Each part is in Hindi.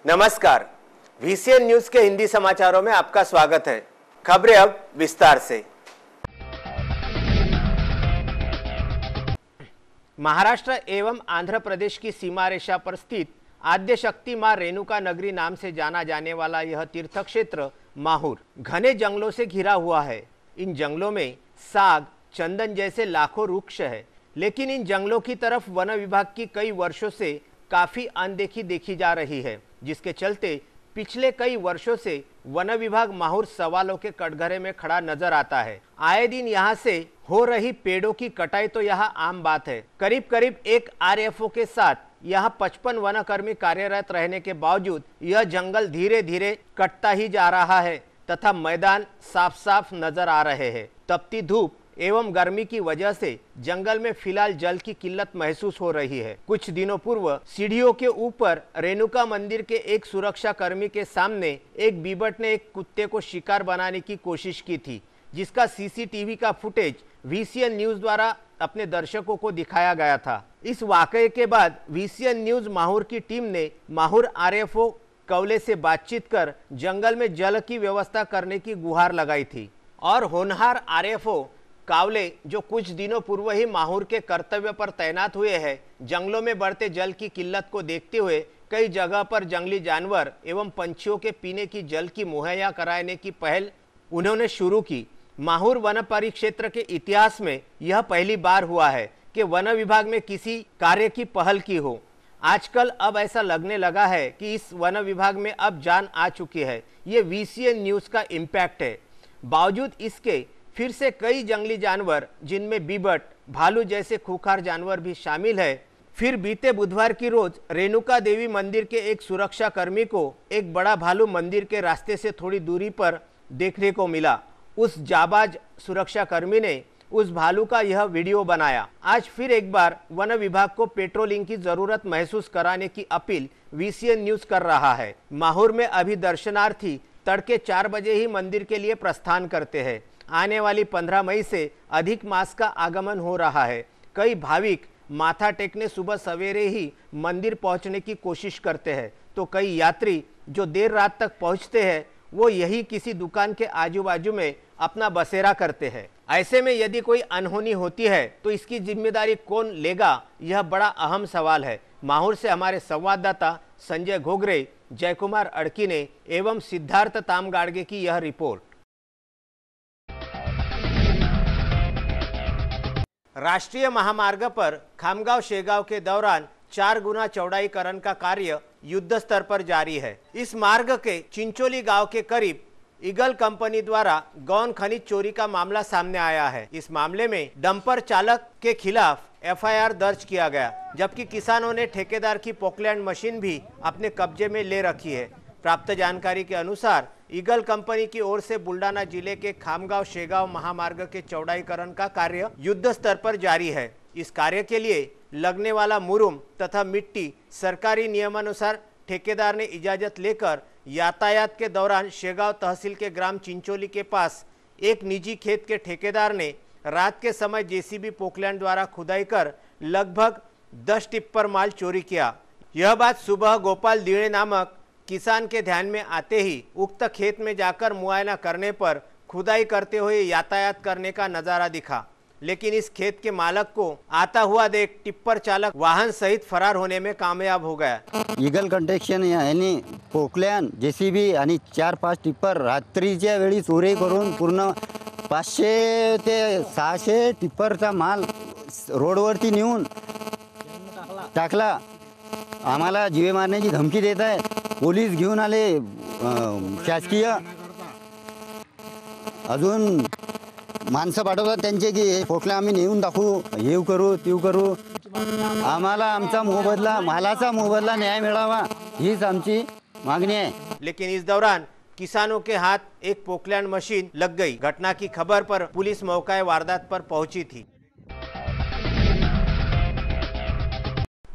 नमस्कार, VCN न्यूज के हिंदी समाचारों में आपका स्वागत है। खबरें अब विस्तार से। महाराष्ट्र एवं आंध्र प्रदेश की सीमा रेखा पर स्थित आद्य शक्ति मां रेणुका नगरी नाम से जाना जाने वाला यह तीर्थ क्षेत्र माहूर घने जंगलों से घिरा हुआ है। इन जंगलों में साग, चंदन जैसे लाखों वृक्ष है, लेकिन इन जंगलों की तरफ वन विभाग की कई वर्षों से काफी अनदेखी देखी जा रही है, जिसके चलते पिछले कई वर्षों से वन विभाग माहूर सवालों के कटघरे में खड़ा नजर आता है। आए दिन यहाँ से हो रही पेड़ों की कटाई तो यहाँ आम बात है। करीब करीब एक RFO के साथ यहाँ 55 वनकर्मी कार्यरत रहने के बावजूद यह जंगल धीरे धीरे कटता ही जा रहा है तथा मैदान साफ साफ नजर आ रहे हैं। तपती धूप एवं गर्मी की वजह से जंगल में फिलहाल जल की किल्लत महसूस हो रही है। कुछ दिनों पूर्व सीढ़ियों के ऊपर रेणुका मंदिर के एक सुरक्षा कर्मी के सामने एक बीबट ने एक कुत्ते को शिकार बनाने की कोशिश की थी, जिसका CCTV का फुटेज VCN न्यूज द्वारा अपने दर्शकों को दिखाया गया था। इस वाकये के बाद VCN न्यूज माहूर की टीम ने माहूर RFO कवले से बातचीत कर जंगल में जल की व्यवस्था करने की गुहार लगाई थी और होनहार RFO कावले, जो कुछ दिनों पूर्व ही माहूर के कर्तव्य पर तैनात हुए हैं, जंगलों में बढ़ते जल की किल्लत को देखते हुए कई जगह पर जंगली जानवर एवं पंछियों के पीने की जल की मुहैया कराने की पहल उन्होंने शुरू की। माहूर वन परिक्षेत्र के इतिहास में यह पहली बार हुआ है कि वन विभाग में किसी कार्य की पहल की हो। आजकल अब ऐसा लगने लगा है कि इस वन विभाग में अब जान आ चुकी है। ये VCN न्यूज का इम्पैक्ट है। बावजूद इसके फिर से कई जंगली जानवर, जिनमें बीबट, भालू जैसे खूंखार जानवर भी शामिल है। फिर बीते बुधवार की रोज रेणुका देवी मंदिर के एक सुरक्षा कर्मी को एक बड़ा भालू मंदिर के रास्ते से थोड़ी दूरी पर देखने को मिला। उस जाबाज सुरक्षा कर्मी ने उस भालू का यह वीडियो बनाया। आज फिर एक बार वन विभाग को पेट्रोलिंग की जरूरत महसूस कराने की अपील VCN न्यूज कर रहा है। माहूर में अभी दर्शनार्थी तड़के 4 बजे ही मंदिर के लिए प्रस्थान करते हैं। आने वाली 15 मई से अधिक मास का आगमन हो रहा है। कई भाविक माथा टेकने सुबह सवेरे ही मंदिर पहुंचने की कोशिश करते हैं, तो कई यात्री जो देर रात तक पहुंचते हैं वो यही किसी दुकान के आजू बाजू में अपना बसेरा करते हैं। ऐसे में यदि कोई अनहोनी होती है तो इसकी जिम्मेदारी कौन लेगा, यह बड़ा अहम सवाल है। माहूर से हमारे संवाददाता संजय घोगरे, जयकुमार अड़कीने एवं सिद्धार्थ तामगाड़गे की यह रिपोर्ट। राष्ट्रीय महामार्ग पर खामगांव शेगांव के दौरान 4 गुना चौड़ाईकरण का कार्य युद्ध स्तर पर जारी है। इस मार्ग के चिंचोली गांव के करीब ईगल कंपनी द्वारा गौण खनिज चोरी का मामला सामने आया है। इस मामले में डंपर चालक के खिलाफ FIR दर्ज किया गया, जबकि किसानों ने ठेकेदार की पोकलैंड मशीन भी अपने कब्जे में ले रखी है। प्राप्त जानकारी के अनुसार ईगल कंपनी की ओर से बुल्डाना जिले के खामगांव शेगांव महामार्ग के चौड़ाईकरण का कार्य युद्ध स्तर पर जारी है। इस कार्य के लिए लगने वाला मुरुम तथा मिट्टी सरकारी नियमानुसार ठेकेदार ने इजाजत लेकर यातायात के दौरान शेगांव तहसील के ग्राम चिंचोली के पास एक निजी खेत के ठेकेदार ने रात के समय JCB पोकलैंड द्वारा खुदाई कर लगभग 10 टिप्पर माल चोरी किया। यह बात सुबह गोपाल दिणे नामक किसान के ध्यान में आते ही उक्त खेत में जाकर मुआयना करने पर खुदाई करते हुए यातायात करने का नजारा दिखा, लेकिन इस खेत के मालक को आता हुआ देख टिप्पर चालक वाहन सहित फरार होने में कामयाब हो गया। ईगल कंस्ट्रक्शन यांनी पोकलॅन JCB आणि 4-5 टिप्पर रात्रीच्या वेळी चोरी करून पूर्ण 500 ते 600 टिप्परचा माल रोडवरती नेऊन टाकला। आम्हाला जीवे मारण्याची धमकी देत आहे। पोलीस घेऊन आले शासकीय, अजून माणसं पाठवतात त्यांचे की पोकले आम्ही नेऊन दाखवू, हे करू ते करू। आम्हाला आमचा मोबदला, मालाचा मोबदला न्याय मिळावा, हीच आमची मागणी आहे। लेकिन इस दौरान किसानों के हाथ एक पोकलैंड मशीन लग गई। घटना की खबर पर पुलिस मौके वारदात पर पहुंची थी।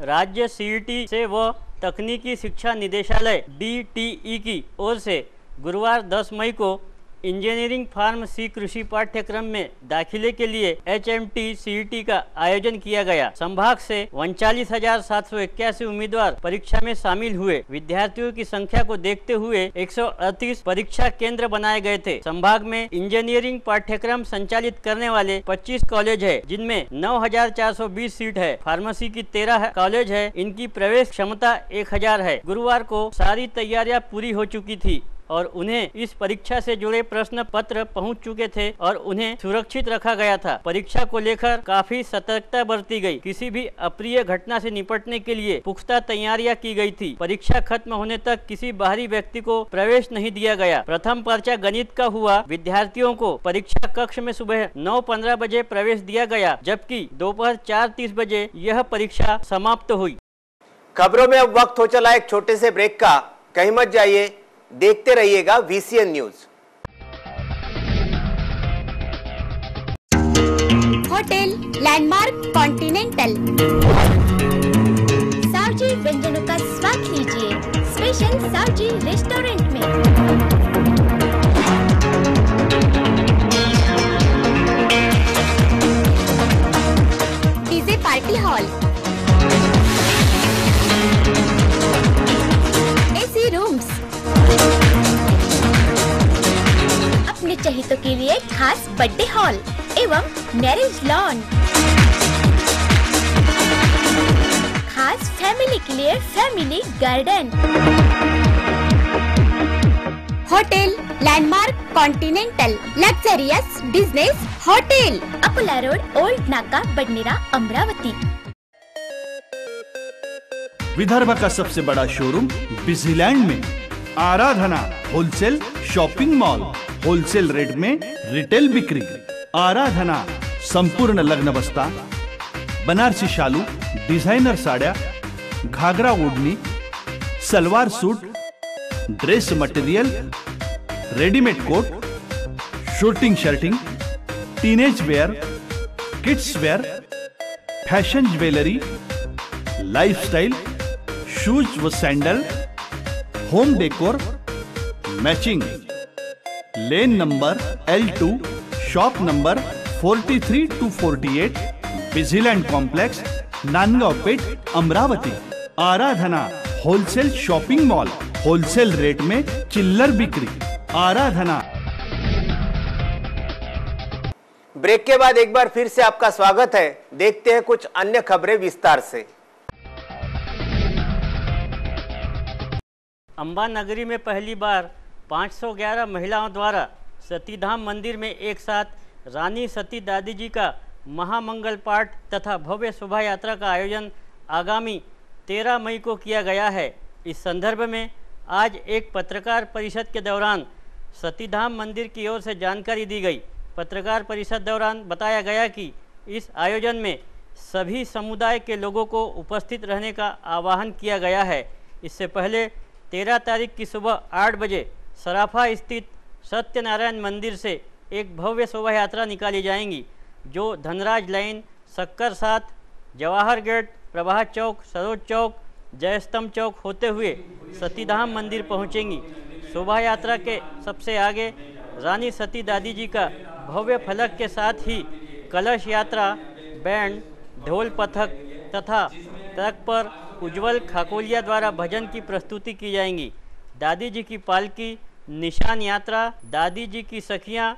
राज्य CET से व तकनीकी शिक्षा निदेशालय DTE की ओर से गुरुवार 10 मई को इंजीनियरिंग फार्मेसी कृषि पाठ्यक्रम में दाखिले के लिए HMT CET का आयोजन किया गया। संभाग से 39,781 उम्मीदवार परीक्षा में शामिल हुए। विद्यार्थियों की संख्या को देखते हुए 138 परीक्षा केंद्र बनाए गए थे। संभाग में इंजीनियरिंग पाठ्यक्रम संचालित करने वाले 25 कॉलेज है, जिनमें 9,420 सीट है। फार्मेसी की 13 कॉलेज है, इनकी प्रवेश क्षमता 1,000 है। गुरुवार को सारी तैयारियां पूरी हो चुकी थी और उन्हें इस परीक्षा से जुड़े प्रश्न पत्र पहुंच चुके थे और उन्हें सुरक्षित रखा गया था। परीक्षा को लेकर काफी सतर्कता बरती गई। किसी भी अप्रिय घटना से निपटने के लिए पुख्ता तैयारियां की गई थी। परीक्षा खत्म होने तक किसी बाहरी व्यक्ति को प्रवेश नहीं दिया गया। प्रथम पर्चा गणित का हुआ। विद्यार्थियों को परीक्षा कक्ष में सुबह 9:15 बजे प्रवेश दिया गया, जबकि दोपहर 4:30 बजे यह परीक्षा समाप्त हुई। खबरों में अब वक्त हो चला एक छोटे से ब्रेक का। कहीं मत जाइए, देखते रहिएगा VCN news. Hotel landmark continental. Sauji व्यंजनों का स्वाद लीजिए स्पेशल साउजी रेस्टोरेंट में। DJ party hall, AC rooms, अपने चहेतों के लिए खास बर्थडे हॉल एवं मैरिज लॉन, खास फैमिली के लिए family garden. Hotel landmark continental luxurious business hotel, Akola road, old नाका, बडनेरा, अमरावती। विदर्भ का सबसे बड़ा शोरूम बिजीलैंड में Aradhana wholesale shopping mall, wholesale rate में रिटेल बिक्री। आराधना संपूर्ण लग्न बस्ता, बनारसी शालू, डिझायनर साड्या, घागरा ओढणी, salwar suit, dress material, readymade coat, suiting shirting, teenage wear, kids wear, fashion jewellery, lifestyle, shoes व sandal, home decor, matching. Lane number L2, shop number 43 to 48, Busyland complex, Nandgaon Peth, Amravati. Aradhana wholesale shopping mall, wholesale rate में चिल्लर बिक्री। आराधना। ब्रेक के बाद एक बार फिर से आपका स्वागत है। देखते हैं कुछ अन्य खबरें विस्तार से। अंबा नगरी में पहली बार 511 महिलाओं द्वारा सतीधाम मंदिर में एक साथ रानी सती दादी जी का महामंगल पाठ तथा भव्य शोभा यात्रा का आयोजन आगामी 13 मई को किया गया है। इस संदर्भ में आज एक पत्रकार परिषद के दौरान सतीधाम मंदिर की ओर से जानकारी दी गई। पत्रकार परिषद दौरान बताया गया कि इस आयोजन में सभी समुदाय के लोगों को उपस्थित रहने का आह्वान किया गया है। इससे पहले 13 तारीख की सुबह 8 बजे सराफा स्थित सत्यनारायण मंदिर से एक भव्य शोभा यात्रा निकाली जाएंगी, जो धनराज लाइन, शक्कर साथ, जवाहर गेट, प्रभात चौक, सरोज चौक, जयस्तंभ चौक होते हुए सतीधाम मंदिर पहुंचेंगी। शोभा यात्रा के सबसे आगे रानी सती दादी जी का भव्य फलक के साथ ही कलश यात्रा, बैंड, ढोल पथक तथा ट्रक पर उज्जवल खाकोलिया द्वारा भजन की प्रस्तुति की जाएंगी। दादी जी की पालकी, निशान यात्रा, दादी जी की सखियां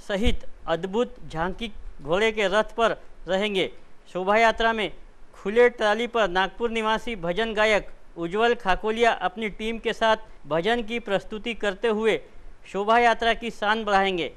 सहित अद्भुत झांकी घोड़े के रथ पर रहेंगे। शोभा यात्रा में खुले ट्राली पर नागपुर निवासी भजन गायक उज्जवल खाकोलिया अपनी टीम के साथ भजन की प्रस्तुति करते हुए शोभा यात्रा की शान बढ़ाएंगे।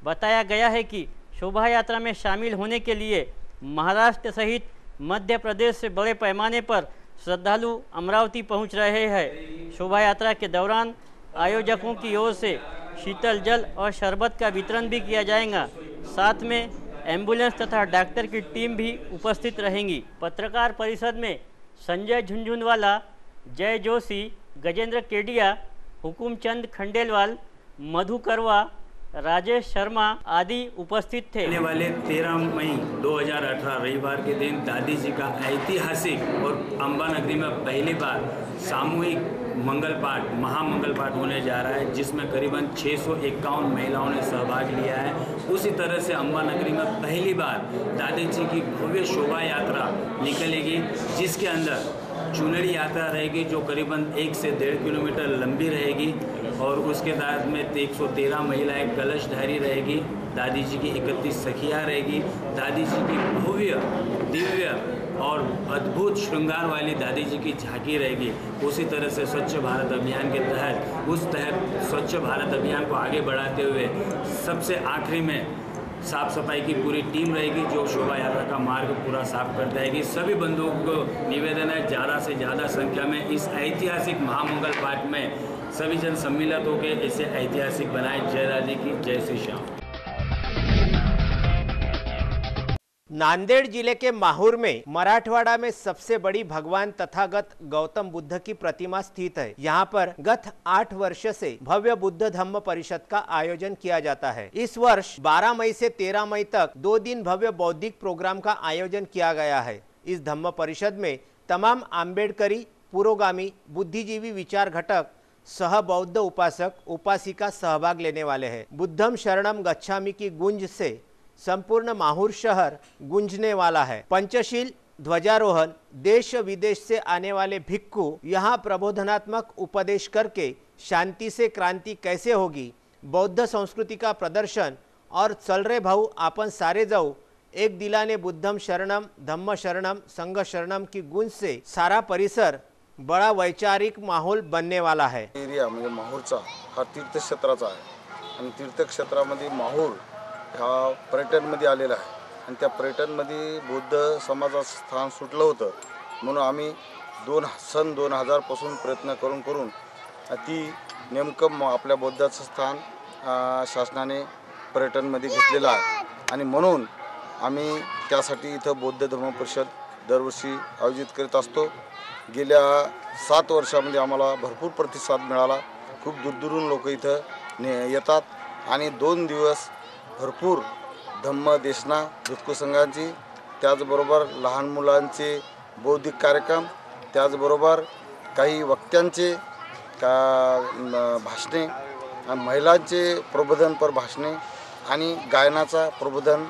बताया गया है कि शोभा यात्रा में शामिल होने के लिए महाराष्ट्र सहित मध्य प्रदेश से बड़े पैमाने पर श्रद्धालु अमरावती पहुंच रहे हैं। शोभा यात्रा के दौरान आयोजकों की ओर से शीतल जल और शरबत का वितरण भी किया जाएगा। साथ में एम्बुलेंस तथा डॉक्टर की टीम भी उपस्थित रहेंगी। पत्रकार परिषद में संजय झुंझुनवाला, जय जोशी, गजेंद्र केडिया, हुकुमचंद खंडेलवाल, मधु करवा, राजेश शर्मा आदि उपस्थित थे। आने वाले 13 मई 2018 रविवार के दिन दादी जी का ऐतिहासिक और अंबा नगरी में पहली बार सामूहिक मंगल पाठ महामंगल पाठ होने जा रहा है, जिसमें करीबन 651 महिलाओं ने सहभाग लिया है। उसी तरह से अम्बा नगरी में पहली बार दादी जी की भव्य शोभा यात्रा निकलेगी, जिसके अंदर चुनरी यात्रा रहेगी जो करीबन 1 से 1.5 किलोमीटर लंबी रहेगी, और उसके बाद में 113 महिलाएं कलशधारी रहेगी, दादी जी की 31 सखियाँ रहेगी, दादी जी की भव्य दिव्य और अद्भुत श्रृंगार वाली दादी जी की झांकी रहेगी। उसी तरह से स्वच्छ भारत अभियान के तहत स्वच्छ भारत अभियान को आगे बढ़ाते हुए सबसे आखिरी में साफ सफाई की पूरी टीम रहेगी जो शोभा यात्रा का मार्ग पूरा साफ कर देगी। सभी बंधुओं को निवेदन है ज़्यादा से ज़्यादा संख्या में इस ऐतिहासिक महामंगल पाठ में सभी जन सम्मिलित होकर इसे ऐतिहासिक बनाए। जय राधे की जय श्री श्याम। नांदेड़ जिले के माहौर में मराठवाड़ा में सबसे बड़ी भगवान तथागत गौतम बुद्ध की प्रतिमा स्थित है। यहाँ पर गत 8 वर्ष से भव्य बुद्ध धम्म परिषद का आयोजन किया जाता है। इस वर्ष 12 मई से 13 मई तक 2 दिन भव्य बौद्धिक प्रोग्राम का आयोजन किया गया है। इस धम्म परिषद में तमाम आम्बेडकरी पुरोगामी बुद्धिजीवी विचार घटक सह बौद्ध उपासक उपासिका सहभाग लेने वाले हैं। बुद्धम शरणम गच्छामि की गूंज से संपूर्ण माहौर शहर गूंजने वाला है। पंचशील ध्वजारोहण, देश विदेश से आने वाले भिक्खु यहाँ प्रबोधनात्मक उपदेश करके शांति से क्रांति कैसे होगी, बौद्ध संस्कृति का प्रदर्शन और चल रे भाऊ आपन सारे जाऊ, एक दिलाने बुद्धम शरणम धम्म शरणम संघ शरणम की गूंज से सारा परिसर बड़ा वैचारिक माहौल बनने वाला है। एरिया म्हणजे माहूरचा हा तीर्थक्षेत्राचा आहे आणि तीर्थक्षेत्रामध्ये माहूर हा पर्यटनमध्ये आलेला आहे आणि त्या पर्यटनमध्ये बौद्ध समाजाचं स्थान सुटलं होतं, म्हणून आम्ही 2000 पासून प्रयत्न करून ती नेमकं आपल्या बौद्धाचं स्थान शासनाने पर्यटनमध्ये घेतलेलं आहे आणि म्हणून आम्ही त्यासाठी इथं बौद्ध धर्म परिषद दरवर्षी आयोजित करत असतो। गेल्या 7 वर्षामध्ये आम्हाला भरपूर प्रतिसाद मिळाला। खूप दूरदूरून लोक इथं येतात आणि 2 दिवस भरपूर धम्म देशना भिक्खू संघांची, त्याचबरोबर लहान मुलांचे बौद्धिक कार्यक्रम, त्याचबरोबर काही वक्त्यांचे भाषणे, महिलांचे प्रबोधनपर भाषणे आणि गायनाचा प्रबोधन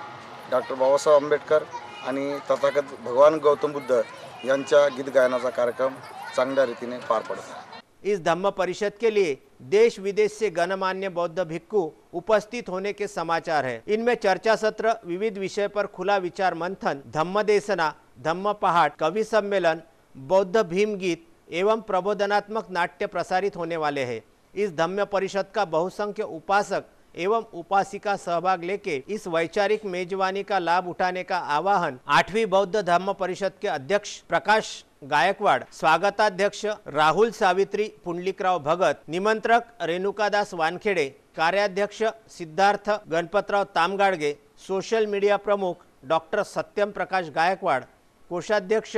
डॉक्टर बाबासाहेब आंबेडकर आणि तथागत भगवान गौतम बुद्ध यांच्या गीत गायनाचा कार्यक्रम चांगल्या रीतीने पार पडत आहे। इस धम्म परिषद के लिए देश विदेश से गणमान्य बौद्ध भिक्खु उपस्थित होने के समाचार है। इनमें चर्चा सत्र, विविध विषय पर खुला विचार मंथन, धम्म देशना, धम्म पहाड़, कवि सम्मेलन, बौद्ध भीम गीत एवं प्रबोधनात्मक नाट्य प्रसारित होने वाले हैं। इस धम्म परिषद का बहुसंख्य उपासक एवं उपासिका सहभाग लेके इस वैचारिक मेजबानी का लाभ उठाने का आह्वान 8वीं बौद्ध धम्म परिषद के अध्यक्ष प्रकाश गायकवाड़, स्वागताध्यक्ष राहुल सावित्री पुंडलिकराव भगत, निमंत्रक रेणुकादास वानखेड़े, कार्याध्यक्ष सिद्धार्थ गणपतराव तामगाड़गे, सोशल मीडिया प्रमुख डॉक्टर सत्यम प्रकाश गायकवाड़, कोषाध्यक्ष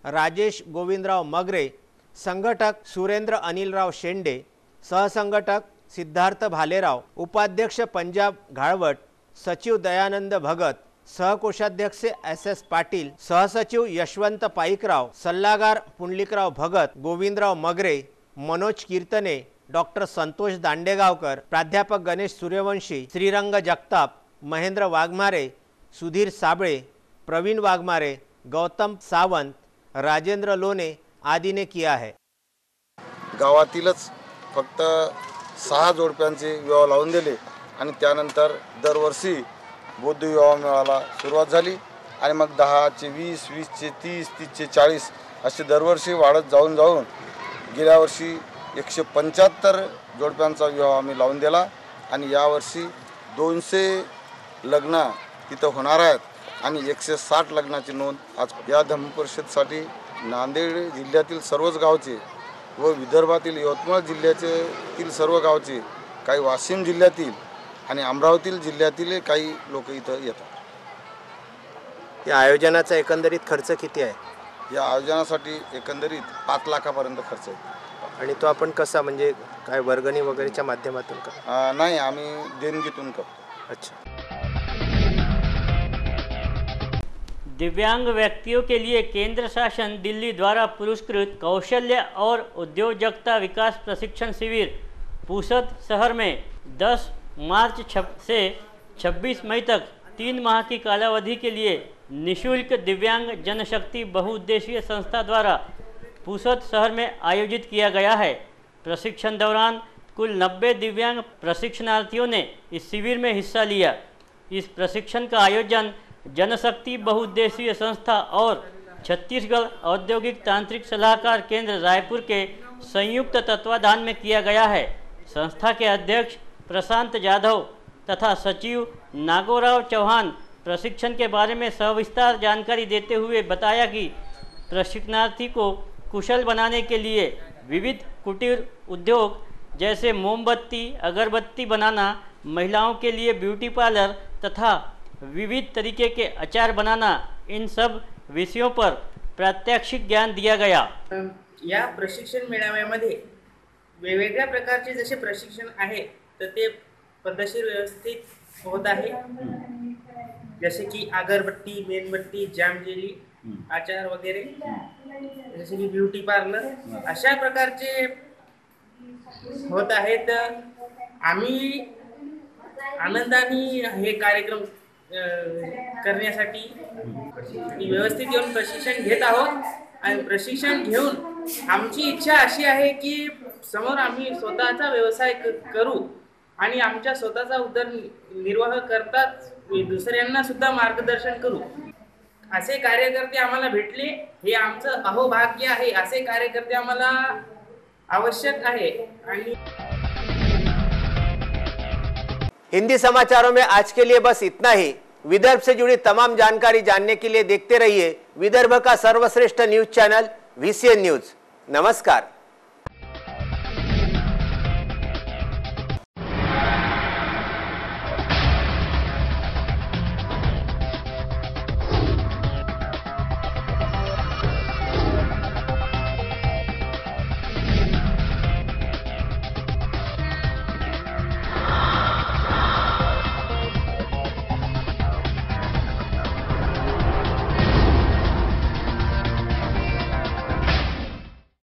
राजेश गोविंदराव मगरे, संघटक सुरेंद्र अनिलराव शेंडे, सहसंघटक सिद्धार्थ भालेराव, उपाध्यक्ष पंजाब घाळवट, सचिव दयानंद भगत, सहकोषाध्यक्ष SS पाटील, सहसचिव यशवंत पाईकराव, सल्लागार पुंडलिकराव भगत, गोविंदराव मगरे, मनोज कीर्तने, डॉक्टर संतोष दांडेगावकर, प्राध्यापक गणेश सूर्यवंशी, श्रीरंग जगताप, महेंद्र वाघमारे, सुधीर साबळे, प्रवीण वाघमारे, गौतम सावंत, राजेंद्र लोने आदि ने किया है। गावातीलच फक्त 6 जोडप्यांचे विवाह लावून दिले आणि त्यानंतर दरवर्षी बौद्ध विवाह मेळाला सुरुवात झाली आणि मग 10 चे 20, 20 चे 30, 30 चे 40 असे दरवर्षी वाढत जाऊन गेल्या वर्षी 175 जोडप्यांचा विवाह आम्ही लावून दिला आणि यावर्षी 200 लग्न तिथं होणार आहेत आणि 160 लग्नाची नोंद आज या धम्म परिषदेसाठी नांदेड जिल्ह्यातील सर्वच गावचे व विदर्भातील यवतमाळ जिल्ह्यातील सर्व गावचे, काही वाशिम जिल्ह्यातील आणि अमरावती जिल्ह्यातील काही लोक इथं येतात। या आयोजनाचा एकंदरीत खर्च किती आहे? या आयोजनासाठी एकंदरीत 5 लाखापर्यंत खर्च आहे। आणि तो आपण कसा म्हणजे काय वर्गणी वगैरेच्या माध्यमातून का? नाही, आम्ही देणगीतून करतो। अच्छा। दिव्यांग व्यक्तियों के लिए केंद्र शासन दिल्ली द्वारा पुरस्कृत कौशल्य और उद्योजकता विकास प्रशिक्षण शिविर पूसद शहर में 10 मार्च से 26 मई तक 3 माह की कालावधि के लिए निःशुल्क दिव्यांग जनशक्ति बहुउद्देशीय संस्था द्वारा पूसद शहर में आयोजित किया गया है। प्रशिक्षण दौरान कुल 90 दिव्यांग प्रशिक्षणार्थियों ने इस शिविर में हिस्सा लिया। इस प्रशिक्षण का आयोजन जनशक्ति बहुउद्देशीय संस्था और छत्तीसगढ़ औद्योगिक तांत्रिक सलाहकार केंद्र रायपुर के संयुक्त तत्वाधान में किया गया है। संस्था के अध्यक्ष प्रशांत जाधव तथा सचिव नागोराव चौहान प्रशिक्षण के बारे में सविस्तार जानकारी देते हुए बताया कि प्रशिक्षणार्थी को कुशल बनाने के लिए विविध कुटीर उद्योग जैसे मोमबत्ती, अगरबत्ती बनाना, महिलाओं के लिए ब्यूटी पार्लर तथा विविध तरीके के अचार बनाना, इन सब विषयों पर प्रात्यक्षिक ज्ञान दिया गया। या प्रशिक्षण मेळाव्यामध्ये वेगवेगळ्या प्रकारचे जसे प्रशिक्षण आहे तर ते पद्धतशीर व्यवस्थित होत आहे। जसे की अगरबत्ती, मेणबत्ती, जाम जेली, आचार वगैरे, जसे की ब्युटी पार्लर, अशा प्रकारचे होत आहेत। आम्ही आनंदाने हे कार्यक्रम करण्यासाठी व्यवस्थित येऊन प्रशिक्षण घेत आहोत आणि प्रशिक्षण घेऊन आमची इच्छा अशी आहे की समोर आम्ही स्वतःचा व्यवसाय करू आणि आमच्या स्वतःचा उदरनिर्वाह करताच दुसऱ्यांना सुद्धा मार्गदर्शन करू। असे कार्यकर्ते आम्हाला भेटले हे आमचं अहोभाग्य आहे। असे कार्यकर्ते आम्हाला आवश्यक आहे। आणि हिंदी समाचारों में आज के लिए बस इतना ही। विदर्भ से जुड़ी तमाम जानकारी जानने के लिए देखते रहिए विदर्भ का सर्वश्रेष्ठ न्यूज चैनल VCN न्यूज। नमस्कार।